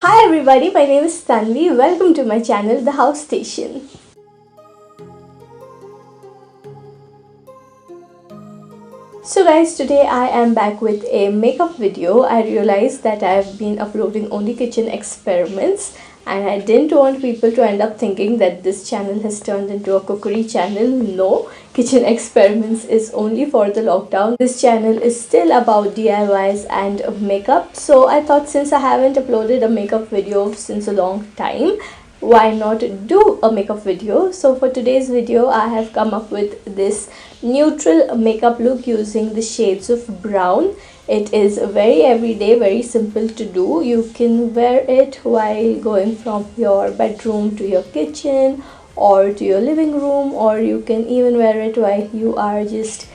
Hi everybody, my name is Tanvi. Welcome to my channel, the HowStation. So guys, today I am back with a makeup video. I realized that I've been uploading only kitchen experiments and I didn't want people to end up thinking that this channel has turned into a cookery channel. No, kitchen experiments is only for the lockdown. This channel is still about DIYs and makeup. So I thought since I haven't uploaded a makeup video since a long time, why not do a makeup video. So for today's video I have come up with this neutral makeup look using the shades of brown. It is very everyday, very simple to do. You can wear it while going from your bedroom to your kitchen or to your living room, or you can even wear it while you are just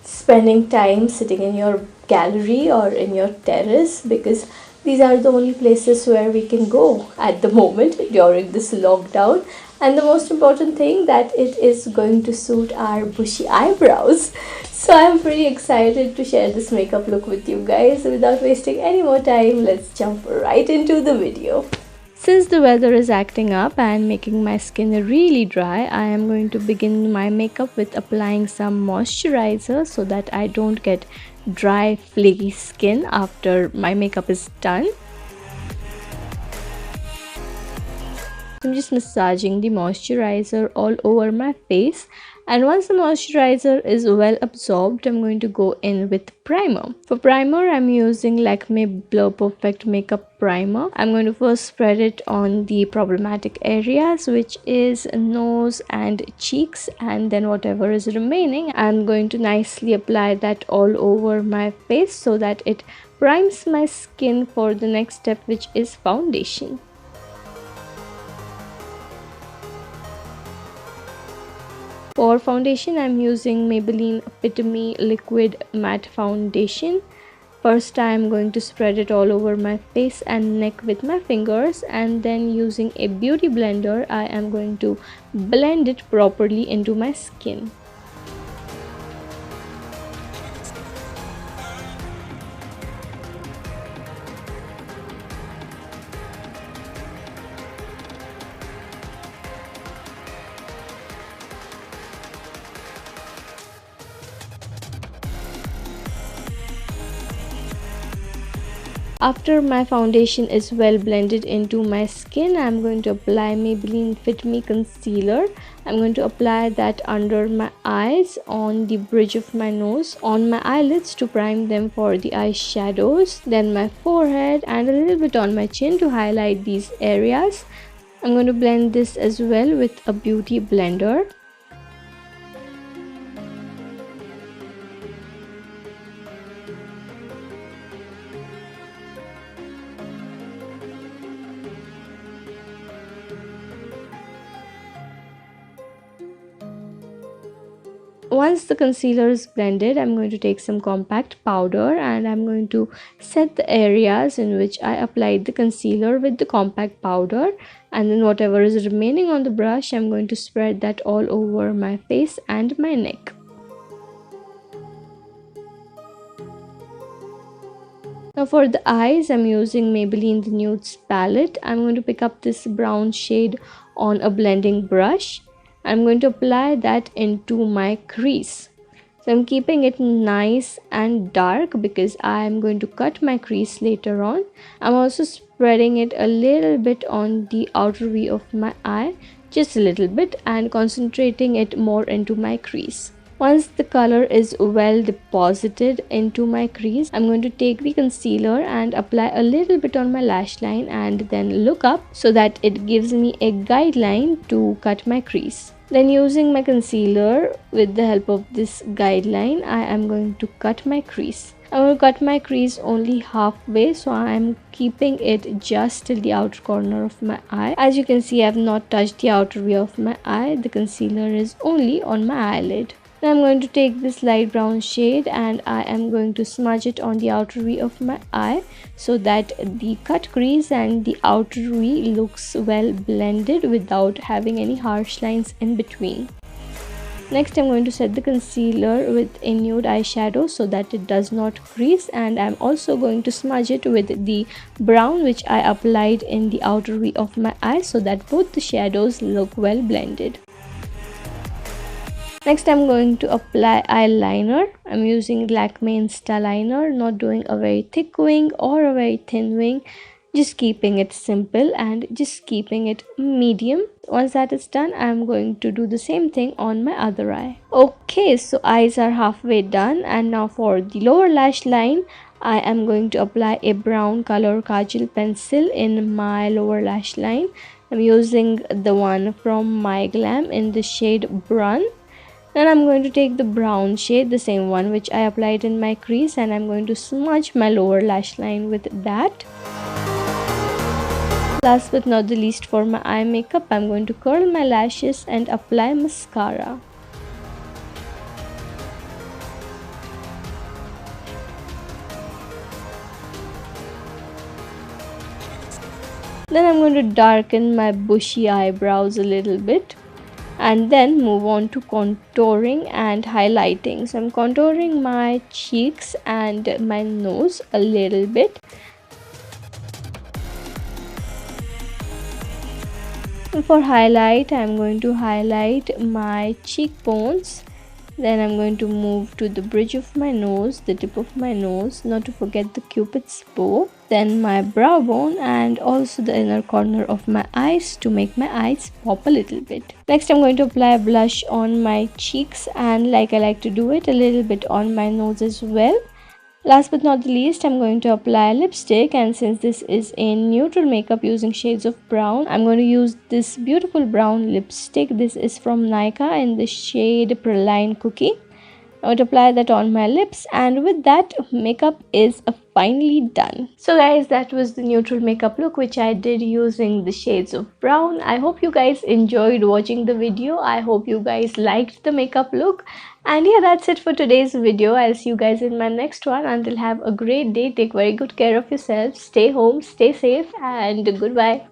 spending time sitting in your gallery or in your terrace, because these are the only places where we can go at the moment during this lockdown. And the most important thing, that it is going to suit our bushy eyebrows. So I'm pretty excited to share this makeup look with you guys. Without wasting any more time, let's jump right into the video. Since the weather is acting up and making my skin really dry, I am going to begin my makeup with applying some moisturizer so that I don't get dry, flaky skin after my makeup is done. I'm just massaging the moisturizer all over my face, and once the moisturizer is well absorbed, I'm going to go in with primer. For primer, I'm using Lakme Blur Perfect Makeup Primer. I'm going to first spread it on the problematic areas, which is nose and cheeks, and then whatever is remaining, I'm going to nicely apply that all over my face so that it primes my skin for the next step, which is foundation. For foundation, I'm using Maybelline Epitome Liquid Matte Foundation. First, I'm going to spread it all over my face and neck with my fingers, and then using a beauty blender, I am going to blend it properly into my skin. After my foundation is well blended into my skin, I'm going to apply Maybelline Fit Me Concealer. I'm going to apply that under my eyes, on the bridge of my nose, on my eyelids to prime them for the eyeshadows, then my forehead and a little bit on my chin to highlight these areas. I'm going to blend this as well with a beauty blender. Once the concealer is blended, I'm going to take some compact powder and I'm going to set the areas in which I applied the concealer with the compact powder, and then whatever is remaining on the brush, I'm going to spread that all over my face and my neck. Now for the eyes, I'm using Maybelline the Nudes palette. I'm going to pick up this brown shade on a blending brush. I'm going to apply that into my crease. So I'm keeping it nice and dark because I'm going to cut my crease later on. I'm also spreading it a little bit on the outer V of my eye, just a little bit, and concentrating it more into my crease. Once the color is well deposited into my crease, I'm going to take the concealer and apply a little bit on my lash line and then look up so that it gives me a guideline to cut my crease. Then using my concealer with the help of this guideline, I am going to cut my crease. I'm going to cut my crease only halfway, so I am keeping it just till the outer corner of my eye. As you can see, I have not touched the outer V of my eye. The concealer is only on my eyelid. Now I'm going to take this light brown shade and I am going to smudge it on the outer V of my eye so that the cut crease and the outer V looks well blended without having any harsh lines in between. Next, I'm going to set the concealer with a nude eyeshadow so that it does not crease, and I'm also going to smudge it with the brown which I applied in the outer V of my eye so that both the shadows look well blended. Next, I'm going to apply eyeliner. I'm using Lakme Insta liner, not doing a very thick wing or a very thin wing, just keeping it simple and just keeping it medium. Once that is done, I'm going to do the same thing on my other eye. Okay, so eyes are halfway done, and now for the lower lash line, I am going to apply a brown color kajal pencil in my lower lash line. I'm using the one from My Glam in the shade Brun. Then I'm going to take the brown shade, the same one which I applied in my crease, and I'm going to smudge my lower lash line with that. Last but not the least, for my eye makeup, I'm going to curl my lashes and apply mascara. Then I'm going to darken my bushy eyebrows a little bit, and then move on to contouring and highlighting. So I'm contouring my cheeks and my nose a little bit. And for highlight, I'm going to highlight my cheekbones. Then I'm going to move to the bridge of my nose, the tip of my nose, not to forget the cupid's bow, then my brow bone, and also the inner corner of my eyes to make my eyes pop a little bit. Next, I'm going to apply blush on my cheeks, and like I like to do it, a little bit on my nose as well. Last but not the least, I'm going to apply lipstick, and since this is a neutral makeup using shades of brown, I'm going to use this beautiful brown lipstick. This is from Nykaa in the shade Praline Cookie. I want to apply that on my lips, and with that, makeup is finally done. So guys, that was the neutral makeup look which I did using the shades of brown. I hope you guys enjoyed watching the video. I hope you guys liked the makeup look. And yeah, that's it for today's video. I'll see you guys in my next one. Until have a great day. Take very good care of yourselves. Stay home, stay safe, and goodbye.